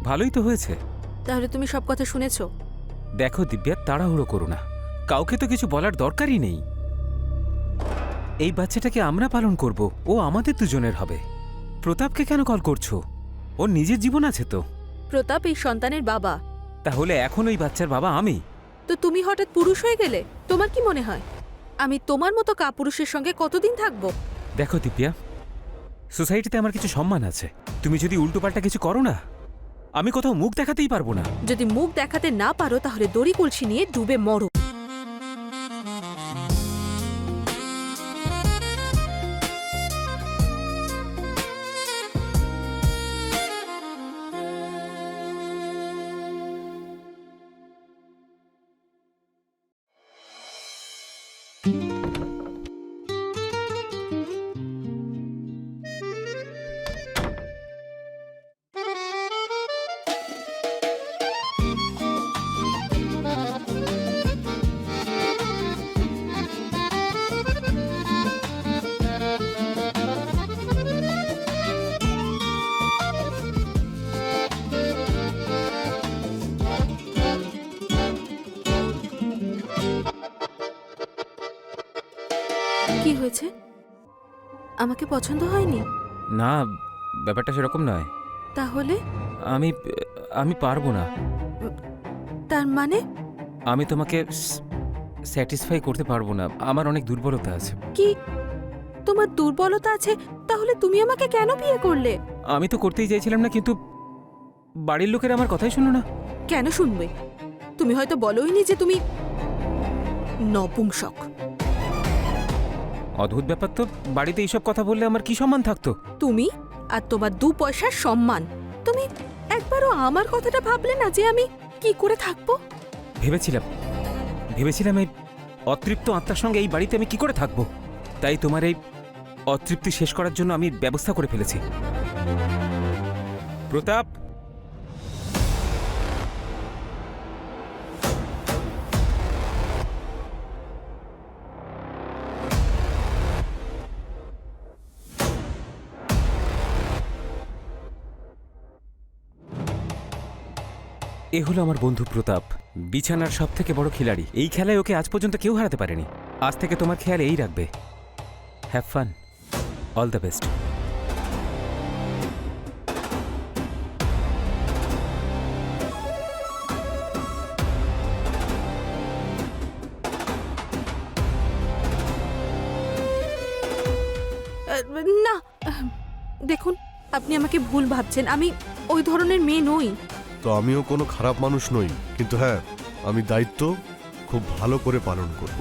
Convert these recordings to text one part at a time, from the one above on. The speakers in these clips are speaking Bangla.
ভালোই তো হয়েছে। তাহলে তুমি সব কথা শুনেছো? দেখো দিব্যা, তাড়াহুড়ো করো না। কাউকে তো কিছু বলার দরকারই নেই। এই বাচ্চাটাকে আমরা পালন করব, ও আমাদের দুজনের হবে। প্রতাপকে কেন কল করছো? ওর নিজের জীবন আছে তো। প্রতাপ এই সন্তানের বাবা। তাহলে এখন ওই বাচ্চার বাবা আমি। তো তুমি হঠাৎ পুরুষ হয়ে গেলে? তোমার কি মনে হয় আমি তোমার মতো কাপুরুষের সঙ্গে কতদিন থাকবো? দেখো দিব্যা, সোসাইটিতে আমার কিছু সম্মান আছে। তুমি যদি উল্টোপাল্টা কিছু করো না, আমি কোথাও মুখ দেখাতেই পারবো না। যদি মুখ দেখাতে না পারো তাহলে দড়ি কলসি নিয়ে ডুবে মরো। কি হয়েছে? আমাকে পছন্দ হয়নি? না, ব্যাপারটা সেরকম নয়। তাহলে? আমি আমি পারবো না। তার মানে? আমি তোমাকে স্যাটিসফাই করতে পারবো না। আমার অনেক দুর্বলতা আছে। কি তোমার দুর্বলতা আছে? তাহলে তুমি আমাকে কেন বিয়ে করলে? আমি তো করতেই চাইছিলাম না, কিন্তু বাড়ির লোকের আমার কথাই শুনো না। কেন শুনবে? তুমি হয়তো বলোইনি যে তুমি নপুংসক। অদ্ভুত ব্যাপার তো, বাড়িতে এইসব কথা বললে আমার কি সম্মান থাকতো? তুমি আর তোমার 2 পয়সার সম্মান। তুমি একবারও আমার কথাটা ভাবলে না যে আমি কি করে থাকবো? ভেবেছিলাম এই অতৃপ্ত আত্মার সঙ্গে এই বাড়িতে আমি কি করে থাকবো। তাই তোমার এই অতৃপ্তি শেষ করার জন্য আমি ব্যবস্থা করে ফেলেছি। প্রতাপ, এ হলো আমার বন্ধু প্রতাপ, বিছানার সব থেকে বড় খিলাড়ি। এই খেলায় ওকে আজ পর্যন্ত কেউ হারাতে পারেনি। আজ থেকে তোমার খেয়াল এই রাখবে। Have fun, all the best. না, দেখুন, আপনি আমাকে ভুল ভাবছেন। আমি ওই ধরনের মেয়ে নই। তো আমিও কোনো খারাপ মানুষ নই, কিন্তু হ্যাঁ, আমি দায়িত্ব খুব ভালো করে পালন করব।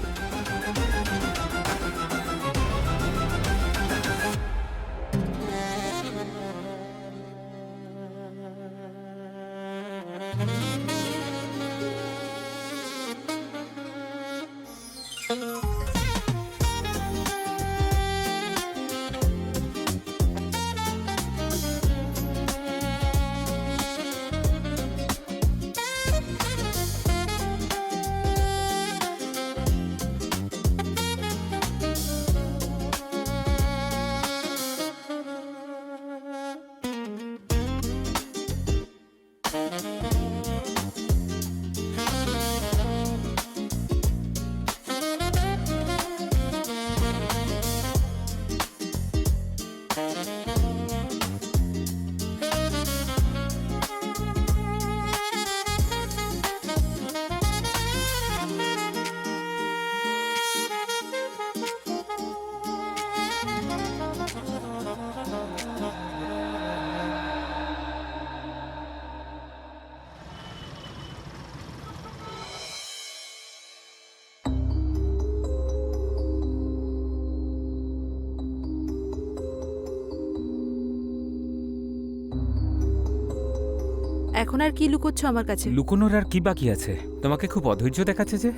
এখন আর কি লুকোচ্ছ আমার কাছে? লুকোনোর আর কি বাকি আছে? তোমাকে খুব অধৈর্য দেখাচ্ছে যে।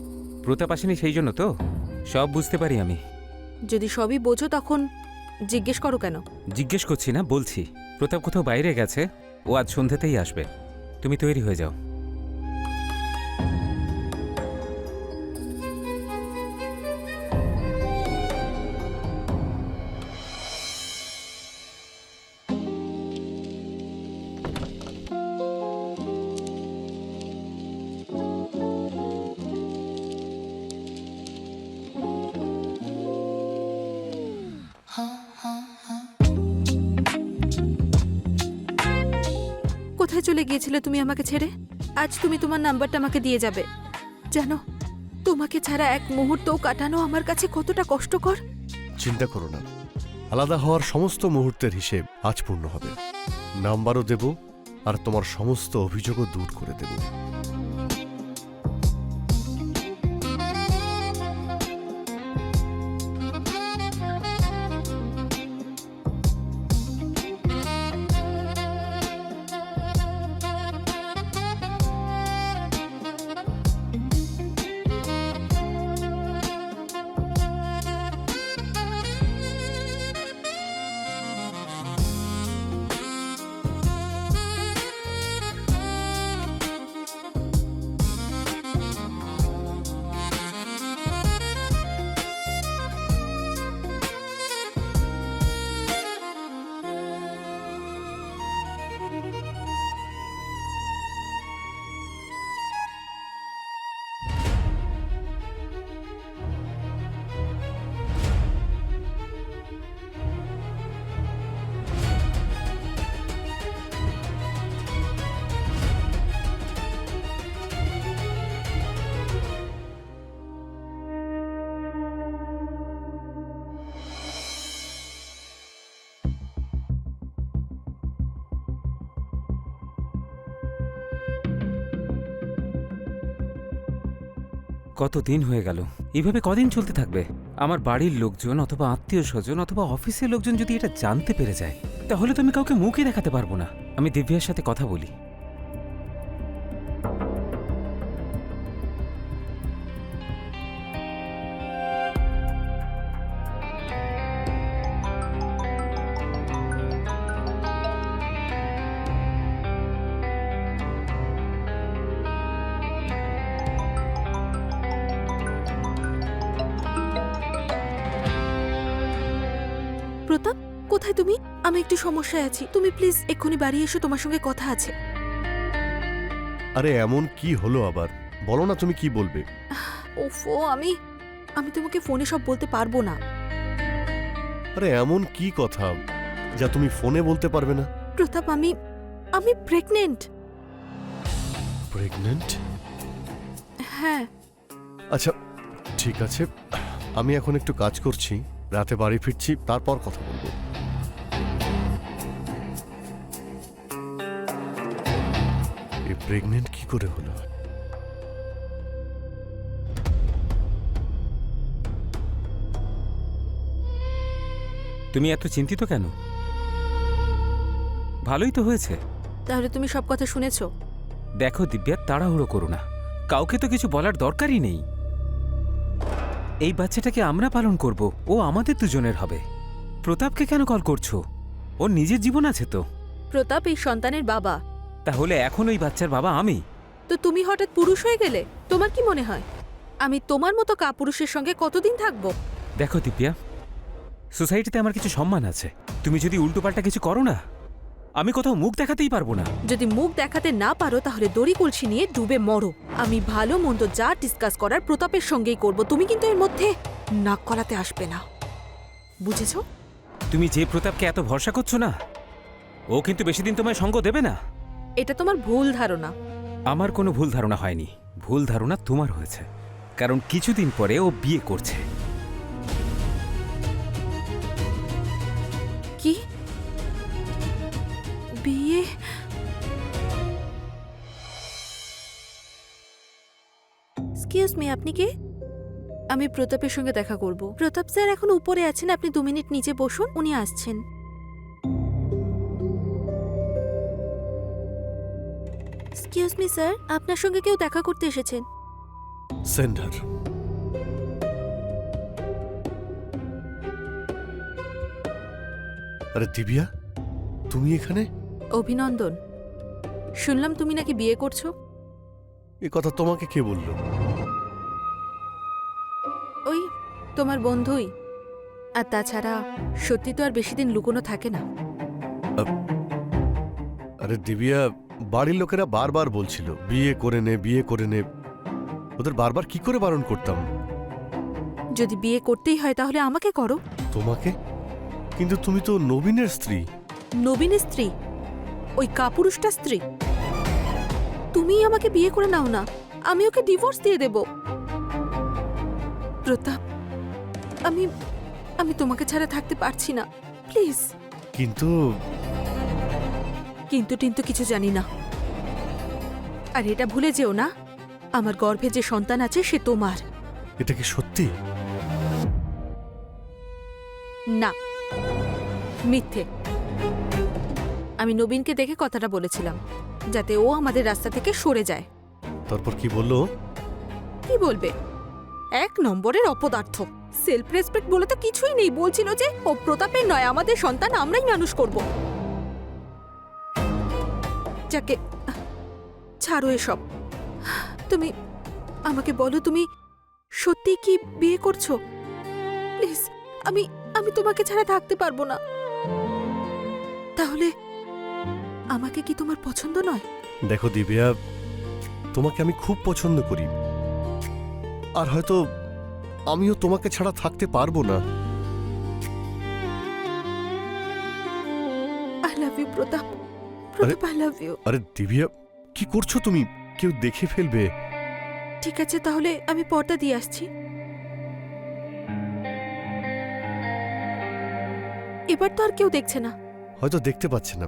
প্রতাপ আসেনি সেই জন্য তো? সব বুঝতে পারি আমি। যদি সবই বোঝো তখন জিজ্ঞেস করো কেন? জিজ্ঞেস করছি না, বলছি। প্রতাপ কোথাও বাইরে গেছে, ও আজ সন্ধ্যাতেই আসবে। তুমি তৈরি হয়ে যাও। কোথায় চলে গিয়েছিলে তুমি আমাকে ছেড়ে? আজ তুমি তোমার নাম্বারটা আমাকে দিয়ে যাবে। জানো, তোমাকে ছাড়া এক মুহূর্তও কাটানো আমার কাছে কতটা কষ্টকর। চিন্তা করো না, আলাদা হওয়ার সমস্ত মুহূর্তের হিসেব আজ পূর্ণ হবে। নাম্বারও দেব আর তোমার সমস্ত অভিযোগও দূর করে দেব। কত দিন হয়ে গেল, এইভাবে কদিন চলতে থাকবে? আমার বাড়ির লোকজন অথবা আত্মীয় স্বজন অথবা অফিসের লোকজন যদি এটা জানতে পেরে যায়, তাহলে তো আমি কাউকে মুখই দেখাতে পারবো না। আমি দিব্যার সাথে কথা বলি। প্রতাপ, কোথায় তুমি? আমি একটু সমস্যায় আছি, তুমি প্লিজ এক্ষুনি বাড়ি এসো, তোমার সঙ্গে কথা আছে। আরে এমন কি হলো আবার? বলো না, তুমি কি বলবে? ওফো, আমি তোমাকে ফোনে সব বলতে পারবো না। আরে এমন কি কথা যা তুমি ফোনে বলতে পারবে না? প্রতাপ, আমি প্রেগনেন্ট। প্রেগন্যান্ট? হ্যাঁ। আচ্ছা ঠিক আছে, আমি এখন একটু কাজ করছি, রাতে বাড়ি ফিরছি, তারপর কথা বলবো। এই প্রেগন্যান্ট কি করে হলো? তুমি এত চিন্তিত কেন? ভালোই তো হয়েছে। তাহলে তুমি সব কথা শুনেছো? দেখো দিব্যা, তাড়াহুড়ো করো না, কাউকে তো কিছু বলার দরকারই নেই। এই বাচ্চাটাকে আমরা পালন করব, ও আমাদের দুজনের হবে। প্রতাপকে কেন কল করছো? ওর নিজের জীবন আছে তো। প্রতাপ এই সন্তানের বাবা। তাহলে এখন ওই বাচ্চার বাবা আমি। তো তুমি হঠাৎ পুরুষ হয়ে গেলে? তোমার কি মনে হয় আমি তোমার মতো কাপুরুষের সঙ্গে কতদিন থাকবো? দেখো দিব্যা, সোসাইটিতে আমার কিছু সম্মান আছে। তুমি যদি উল্টোপাল্টা কিছু করো না, আমি কোথাও মুখ দেখাতেই পারবো না। যদি মুখ দেখাতে না পারো তাহলে দড়ি কলসি নিয়ে ডুবে মরো। আমি ভালো মন্দ যা ডিসকাস করার প্রতাপের সঙ্গেই করব, তুমি কিন্তু এর মধ্যে নাক গলাতে আসবে না, বুঝেছো? তুমি যে প্রতাপকে এত ভরসা করছো না, ও কিন্তু বেশি দিন তোমায় সঙ্গ দেবে না। এটা তোমার ভুল ধারণা। আমার কোনো ভুল ধারণা হয়নি, ভুল ধারণা তোমার হয়েছে, কারণ কিছুদিন পরে ও বিয়ে করছে। কি? বিয়ে? এক্সকিউজ মি, আপনি কে? আমি প্রতাপের সঙ্গে দেখা করব। প্রতাপ স্যার এখন উপরে আছেন, আপনি 2 মিনিট নিচে বসুন, উনি আসছেন। এক্সকিউজ মি স্যার, আপনার সঙ্গে কেউ দেখা করতে এসেছেন। সেন্ডার। আরে দিব্যা, তুমি এখানে? অভিনন্দন, শুনলাম তুমি নাকি বিয়ে করছো। এ কথা তোমাকে কে বললো? ওই তোমার বন্ধুই। আর তাছাড়া সত্যি তো আর বেশি দিন লুকোনো থাকে না। আরে দিব্যা, বাড়ির লোকেরা বারবার বলছিল বিয়ে করে নে, বিয়ে করে নে। ওদের বারবার কি করে বারণ করতাম? যদি বিয়ে করতেই হয় তাহলে আমাকে করো। তোমাকে? কিন্তু তুমি তো নবীনের স্ত্রী। নবীনের স্ত্রী? ওই কাপুরুষটা স্ত্রী। তুমিই আমাকে বিয়ে করে নাও না, আমি ওকে ডিভোর্স দিয়ে দেব। প্রতাপ, আমি আমি তোমাকে ছাড়া থাকতে পারছি না, প্লিজ। কিন্তু কিন্তু টিন্তু কিছু জানি না। আর এটা ভুলে যেও না, আমার গর্ভে যে সন্তান আছে সে তোমার। এটা কি সত্যি? না, মিথ্যে। আমি নবীনকে দেখে কথাটা বলেছিলাম, যাতে ও আমাদের রাস্তা থেকে সরে যায়। তারপর কি বললো? কি বলবে? এক নম্বরের অপদার্থ। সেলফ রেসপেক্ট বলে তো কিছুই নেই। বলছিল যে ও প্রতাপের নয়, আমাদের সন্তান আমরাই মানুষ করব। যাকে ছাড়ো এসব। তুমি আমাকে বলো, তুমি সত্যি কি বিয়ে করছো? প্লিজ, আমি আমি তোমাকে ছাড়া থাকতে পারবো না। তাহলে আমাকে কি তোমার পছন্দ নয়? দেখো দিব্যা, তোমাকে আমি খুব পছন্দ করি, আর হয়তো আমিও তোমাকে ছাড়া থাকতে পারবো না। I love you Pratap. Pratap, I love you. আরে দিব্যা, কি করছো তুমি? কেউ দেখে ফেলবে। ঠিক আছে, তাহলে আমি পর্দা দিয়ে আসছি। এবার তো আর কেউ দেখছে না। হয়তো দেখতে পাচ্ছে না,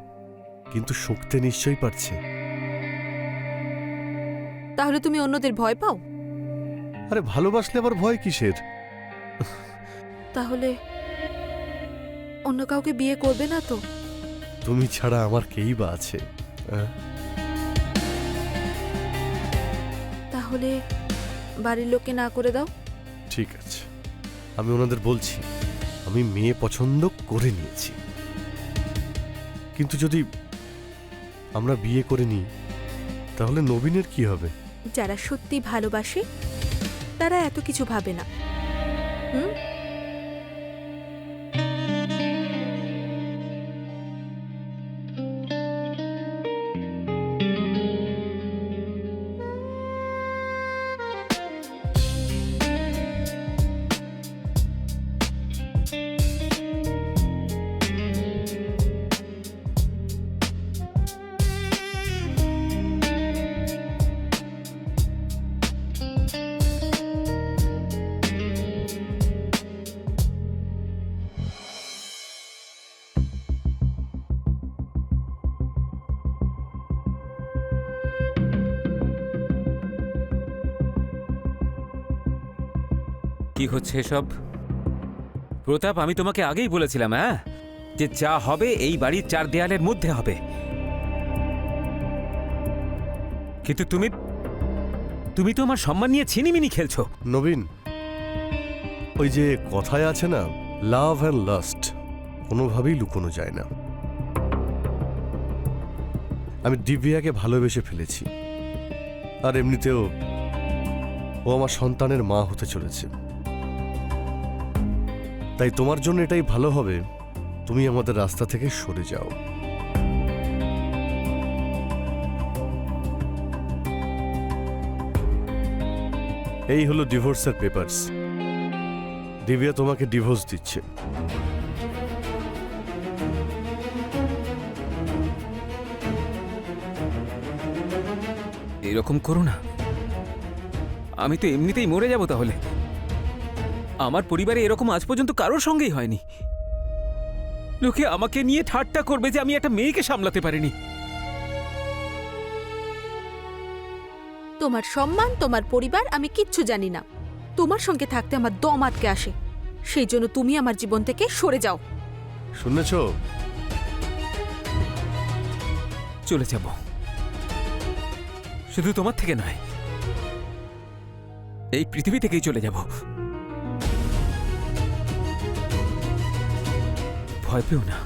কিন্তু শুঁকতে নিশ্চয়ই পারছে। তাহলে তুমি অন্যদের ভয় পাও? আরে ভালোবাসলে আবার ভয় কিসের? তাহলে অন্য কাউকে বিয়ে করবে না তো? তুমি ছাড়া আমার কেই বা আছে? তাহলে বাড়ির লোককে না করে দাও। ঠিক আছে, আমি ওনাদের বলছি আমি মেয়ে পছন্দ করে নিয়েছি। কিন্তু যদি আমরা বিয়ে করে নিই, তাহলে নবীনের কি হবে? যারা সত্যি ভালোবাসে তারা এত কিছু ভাবে না। হুম? কি হচ্ছে এসব? প্রতাপ, আমি তোমাকে আগেই বলেছিলাম যে যা হবে এই বাড়ির চার দেয়ালের মধ্যে হবে। কিন্তু তুমি তো আমার সম্মান নিয়ে ছিনিমিনি খেলছো। নবীন, ওই যে কথায় আছে না, লাভ অ্যান্ড লাস্ট কোনোভাবেই লুকোনো যায় না। আমি দিব্যাকে ভালোবেসে ফেলেছি, আর এমনিতেও ও আমার সন্তানের মা হতে চলেছে। তাই তোমার জন্য এটাই ভালো হবে, তুমি আমাদের রাস্তা থেকে সরে যাও। এই হলো ডিভোর্সের পেপারস। দিব্যা তোমাকে ডিভোর্স দিচ্ছে। এরকম করো না, আমি তো এমনিতেই মরে যাব তাহলে। আমার পরিবারে এরকম আজ পর্যন্ত কারোর সঙ্গেই হয়নি। লোকে আমাকে নিয়ে ঠাট্টা করবে যে আমি একটা মেয়েকে সামলাতে পারিনি। তোমার সম্মান, তোমার পরিবার আমি কিচ্ছু জানি না। তোমার সঙ্গে থাকতে আমার দম আটকে আসে। সেই জন্য তুমি আমার জীবন থেকে সরে যাও। শুনেছ? চলে যাব, শুধু তোমার থেকে নয়, এই পৃথিবী থেকেই চলে যাব। ভয় পেও না,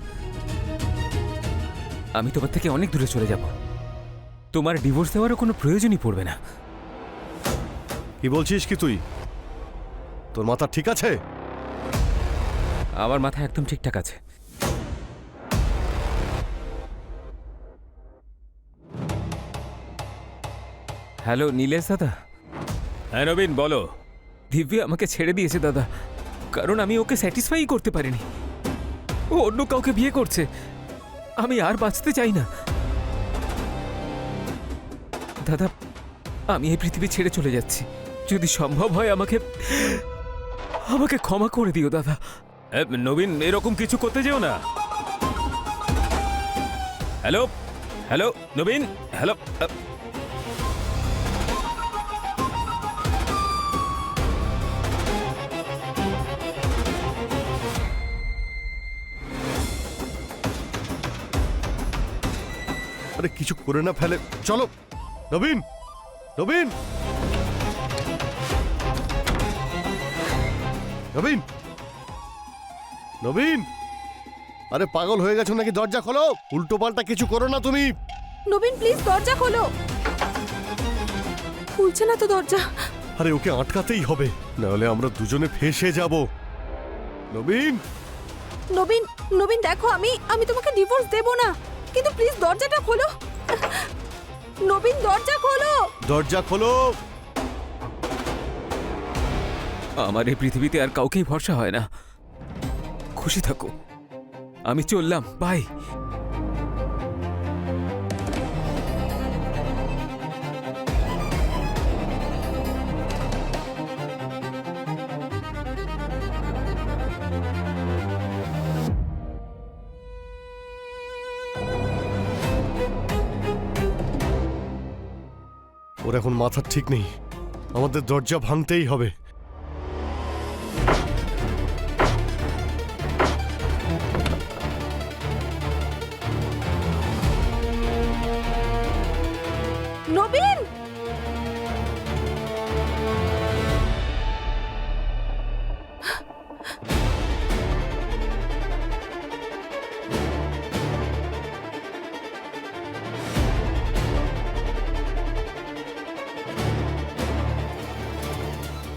আমি তোমার থেকে অনেক দূরে চলে যাব। তোমার ডিভোর্স দেওয়ারও কোনো প্রয়োজনই পড়বে না। কি বলছিস কি তুই? তোর মাথা ঠিক আছে? আমার মাথা একদম ঠিকঠাক আছে। হ্যালো নীলেশ দাদা। হ্যাঁ নবীন, বলো। দিব্যা আমাকে ছেড়ে দিয়েছে দাদা, কারণ আমি ওকে স্যাটিসফাই করতে পারিনি। ও অন্য কাউকে বিয়ে করছে। আমি আর বাঁচতে চাই না। দাদা, আমি এই পৃথিবী ছেড়ে চলে যাচ্ছি। যদি সম্ভব হয় আমাকে আমাকে ক্ষমা করে দিও দাদা। নবীন, এরকম কিছু করতে যেও না। হ্যালো হ্যালো নবীন, হ্যালো। আরে কিছু করে না ফেলে, চলো। নবীন, নবীন, নবীন, নবীন, আরে পাগল হয়ে গেছো নাকি? দরজা খোলো, উল্টো পাল্টা কিছু করো না তুমি। নবীন প্লিজ দরজা খোলো। খুলছে না তো দরজা। আরে ওকে আটকাতেই হবে, নাহলে আমরা দুজনে ফেঁসে যাব। নবীন, নবীন, নবীন দেখো, আমি তোমাকে ডিভোর্স দেব না, কিন্তু প্লিজ দরজাটা খোলো। নবীন দরজা খোলো। দরজা খোলো। আমার এই পৃথিবীতে আর কাউকেই ভরসা হয় না। খুশি থাকো, আমি চললাম, বাই। ওর এখন মাথার ঠিক নেই, আমাদের দরজা ভাঙতেই হবে। নবীন,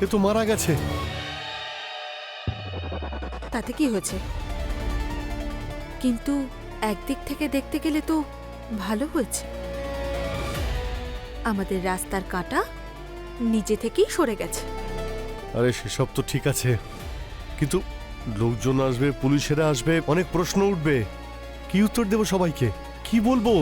এ তো মারা গেছে। তাতে কি হয়েছে? কিন্তু একদিক থেকে দেখতে গেলে তো ভালো হয়েছে। আমাদের রাস্তার কাঁটা নিজে থেকেই সরে গেছে। আরে সেসব তো ঠিক আছে, কিন্তু লোকজন আসবে, পুলিশেরা আসবে, অনেক প্রশ্ন উঠবে। কি উত্তর দেব সবাইকে? কি বলবো?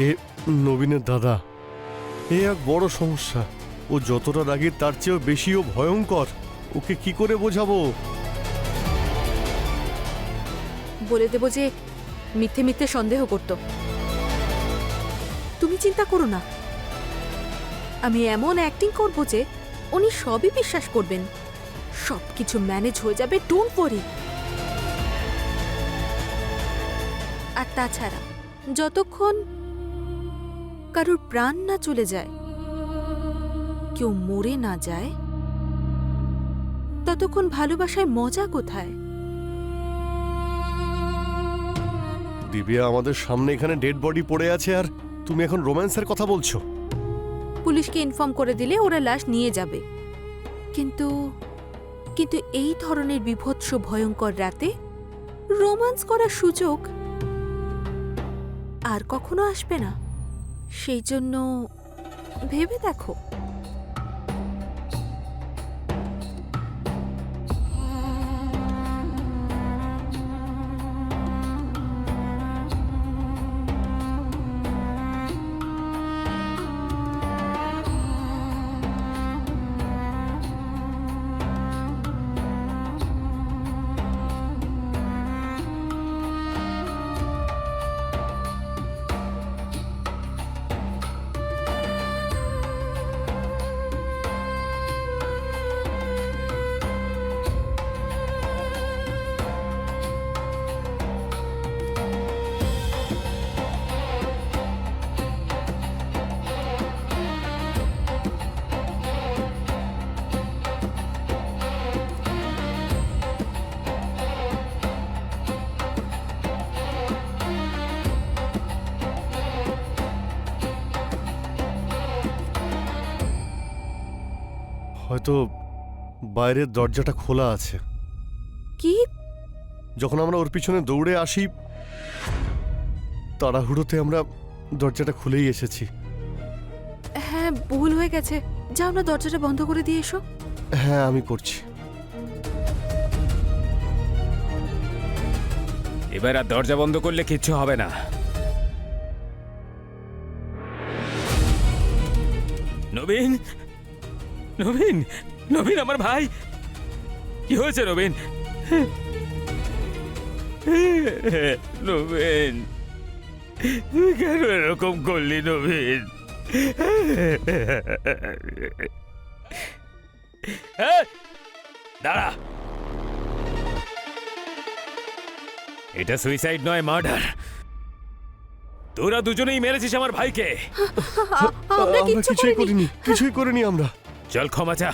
এ নবীনের দাদা, এ এক বড় সমস্যা। ও যতটা রাগী তার চেয়েও বেশি ও ভয়ঙ্কর। ওকে কি করে বোঝাবো? বলে দেব যে মিথ্যে মিথ্যে সন্দেহ করত। তুমি চিন্তা করো না, আমি এমন অ্যাক্টিং করব যে উনি সবই বিশ্বাস করবেন। সবকিছু ম্যানেজ হয়ে যাবে, ডোন্ট ওয়ারি। আর তাছাড়া যতক্ষণ কারোর প্রাণ না চলে যায়, কেউ মরে না যায়, ততক্ষণ ভালোবাসায় মজা কোথায়? দিব্যা, আমাদের সামনে এখানে ডেড বডি পড়ে আছে, আর তুমি এখন রোম্যান্সের কথা বলছো? পুলিশকে ইনফর্ম করে দিলে ওরা লাশ নিয়ে যাবে। কিন্তু কিন্তু এই ধরনের বিভৎস ভয়ঙ্কর রাতে রোম্যান্স করার সুযোগ আর কখনো আসবে না। সেই জন্য ভেবে দেখো। হয়তো বাইরের দরজাটা খোলা আছে। কি? যখন আমরা ওর পিছনে দৌড়ে আসি তাড়াহুড়োতে আমরা দরজাটা খুলেই এসেছি। হ্যাঁ, ভুল হয়ে গেছে। যাও না, দরজাটা বন্ধ করে দিয়ে এসো। হ্যাঁ, আমি করছি। এবার আর দরজা বন্ধ করলে কিচ্ছু হবে না। নবীন, নবীন, নবীন আমার ভাই, কি হয়েছে নবীন? নবীন, তুই কেন এরকম করলি নবীন? দাঁড়া, এটা সুইসাইড নয়, মার্ডার। তোরা দুজনেই মেরেছিস আমার ভাইকে। আমরা আমরা কিচ্ছু কিছুই করিনি। কিছুই করিনি আমরা। চল ক্ষমা চা,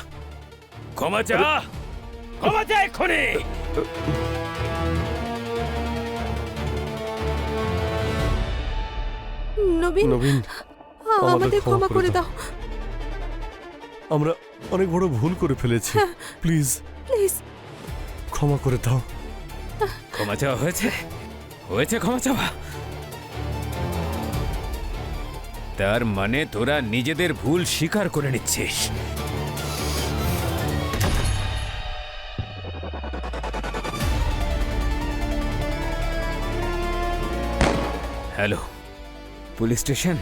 ক্ষমা চা, ক্ষমা চা এক্ষুনি। নবীন, নবীন, আমাদের ক্ষমা করে দাও। আমরা অনেক বড় ভুল করে ফেলেছি। Please please. ক্ষমা করে দাও। ক্ষমা চাওয়া হয়েছে, হয়েছে ক্ষমা চাওয়া। তার মানে তোরা নিজেদের ভুল স্বীকার করে নিচ্ছিস। Hello, police station.